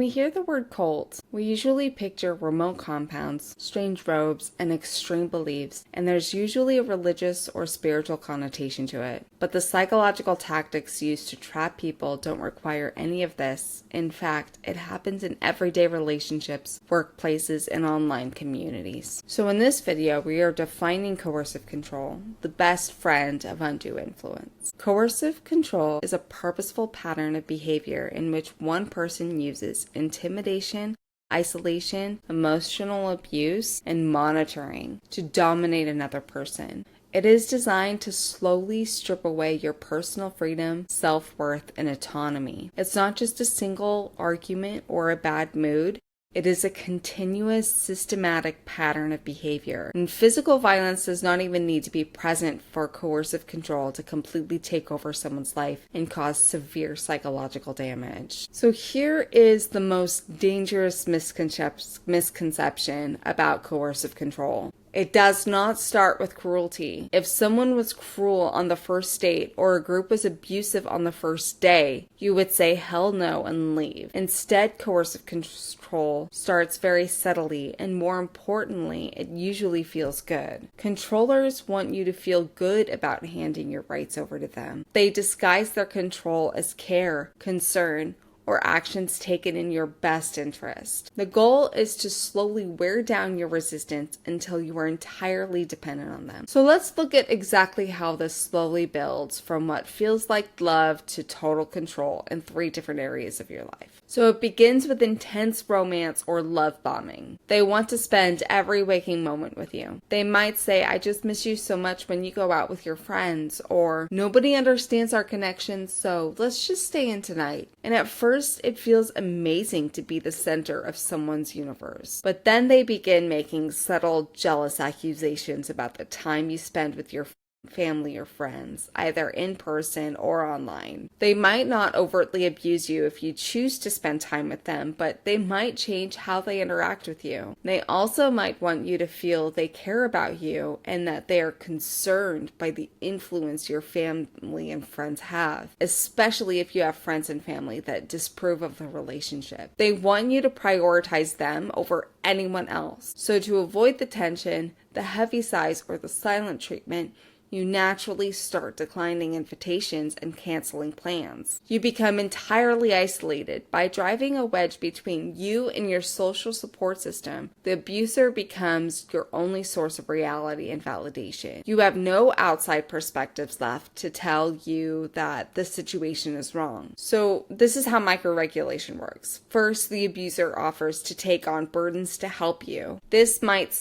we hear the word cult, we usually picture remote compounds, strange robes, and extreme beliefs, and there's usually a religious or spiritual connotation to it. But the psychological tactics used to trap people don't require any of this. In fact, it happens in everyday relationships, workplaces, and online communities. So in this video, we are defining coercive control, the best friend of undue influence. Coercive control is a purposeful pattern of behavior in which one person uses intimidation, isolation, emotional abuse, and monitoring to dominate another person. It is designed to slowly strip away your personal freedom, self-worth, and autonomy. It's not just a single argument or a bad mood. It is a continuous, systematic pattern of behavior. And physical violence does not even need to be present for coercive control to completely take over someone's life and cause severe psychological damage. So here is the most dangerous misconception about coercive control. It does not start with cruelty. If someone was cruel on the first date or a group was abusive on the first day, you would say hell no and leave. Instead, coercive control starts very subtly, and more importantly, it usually feels good. Controllers want you to feel good about handing your rights over to them. They disguise their control as care, concern, or actions taken in your best interest. The goal is to slowly wear down your resistance until you are entirely dependent on them. So let's look at exactly how this slowly builds from what feels like love to total control in 3 different areas of your life. So it begins with intense romance or love bombing. They want to spend every waking moment with you. They might say, I just miss you so much when you go out with your friends, or nobody understands our connection, so let's just stay in tonight. And at first, it feels amazing to be the center of someone's universe. But then they begin making subtle, jealous accusations about the time you spend with your family or friends, either in person or online. They might not overtly abuse you if you choose to spend time with them, but they might change how they interact with you. They also might want you to feel they care about you and that they are concerned by the influence your family and friends have, especially if you have friends and family that disapprove of the relationship. They want you to prioritize them over anyone else. So to avoid the tension, the heavy sighs, or the silent treatment, you naturally start declining invitations and canceling plans. You become entirely isolated. By driving a wedge between you and your social support system, the abuser becomes your only source of reality and validation. You have no outside perspectives left to tell you that the situation is wrong. So this is how microregulation works. First, the abuser offers to take on burdens to help you. They might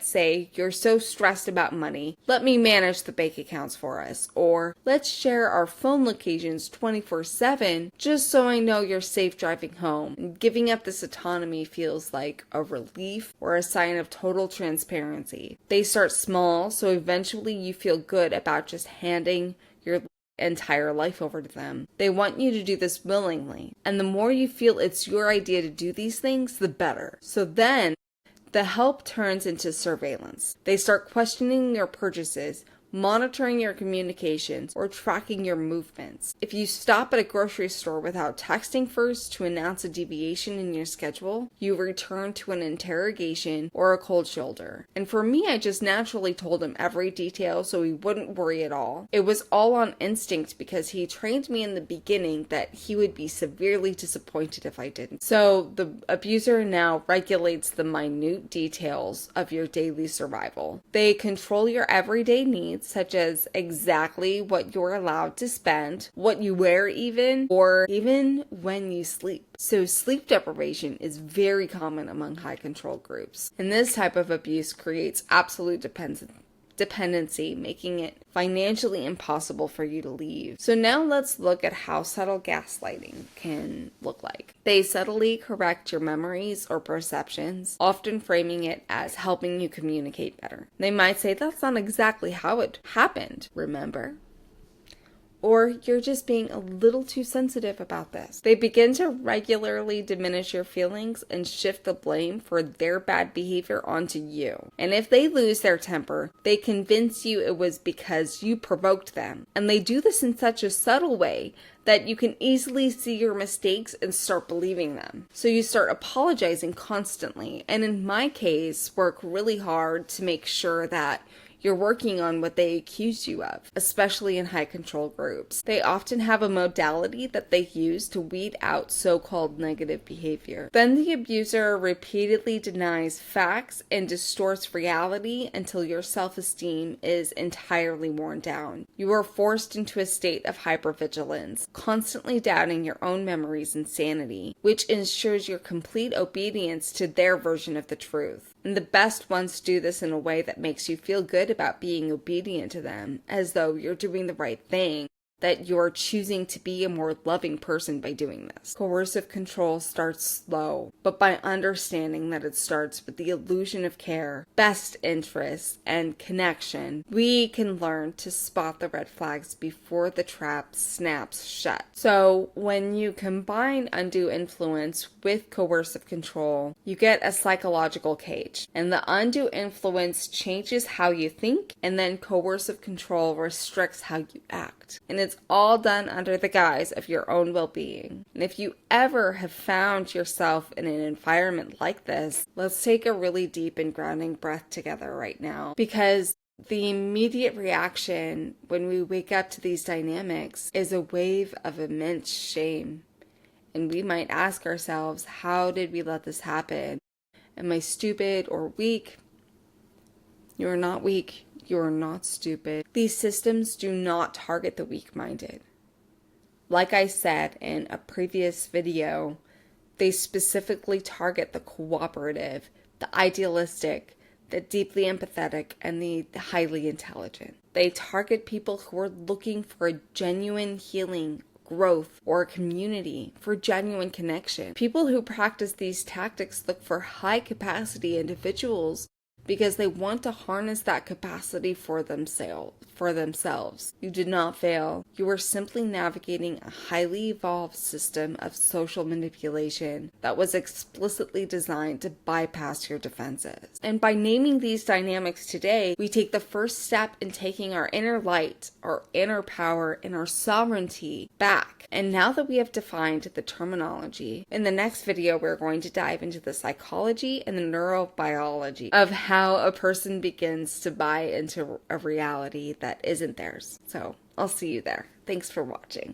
say, you're so stressed about money, let me manage the bank accounts for us, or let's share our phone locations 24/7 just so I know you're safe driving home. And giving up this autonomy feels like a relief or a sign of total transparency. They start small, so eventually you feel good about just handing your entire life over to them. They want you to do this willingly, and the more you feel it's your idea to do these things, the better. So then the help turns into surveillance. They start questioning your purchases, monitoring your communications, or tracking your movements. If you stop at a grocery store without texting first to announce a deviation in your schedule, you return to an interrogation or a cold shoulder. And for me, I just naturally told him every detail so he wouldn't worry at all. It was all on instinct because he trained me in the beginning that he would be severely disappointed if I didn't. So the abuser now regulates the minute details of your daily survival. They control your everyday needs, such as exactly what you're allowed to spend, what you wear even, or even when you sleep. So sleep deprivation is very common among high control groups. And this type of abuse creates absolute dependency, making it financially impossible for you to leave. So now let's look at how subtle gaslighting can look like. They subtly correct your memories or perceptions, often framing it as helping you communicate better. They might say, that's not exactly how it happened, remember? or you're just being a little too sensitive about this. They begin to regularly diminish your feelings and shift the blame for their bad behavior onto you. And if they lose their temper, they convince you it was because you provoked them. And they do this in such a subtle way that you can easily see your mistakes and start believing them. So you start apologizing constantly, and in my case, work really hard to make sure that you're working on what they accuse you of, especially in high control groups. They often have a modality that they use to weed out so-called negative behavior. Then the abuser repeatedly denies facts and distorts reality until your self-esteem is entirely worn down. You are forced into a state of hypervigilance, constantly doubting your own memories and sanity, which ensures your complete obedience to their version of the truth. And the best ones do this in a way that makes you feel good about being obedient to them, as though you're doing the right thing, that you're choosing to be a more loving person by doing this. Coercive control starts slow, but by understanding that it starts with the illusion of care, best interest, and connection, we can learn to spot the red flags before the trap snaps shut. So when you combine undue influence with coercive control, you get a psychological cage. And the undue influence changes how you think, and then coercive control restricts how you act. And it's all done under the guise of your own well-being. And if you ever have found yourself in an environment like this, let's take a really deep and grounding breath together right now. Because the immediate reaction when we wake up to these dynamics is a wave of immense shame. And we might ask ourselves, how did we let this happen? Am I stupid or weak? You are not weak. You are not stupid. These systems do not target the weak-minded. Like I said in a previous video, they specifically target the cooperative, the idealistic, the deeply empathetic, and the highly intelligent. They target people who are looking for a genuine healing, growth, or a community, for genuine connection. People who practice these tactics look for high-capacity individuals because they want to harness that capacity for themselves. You did not fail. You are simply navigating a highly evolved system of social manipulation that was explicitly designed to bypass your defenses. And by naming these dynamics today, we take the first step in taking our inner light, our inner power, and our sovereignty back. And now that we have defined the terminology, in the next video we're going to dive into the psychology and the neurobiology of how a person begins to buy into a reality that isn't theirs. So I'll see you there. Thanks for watching.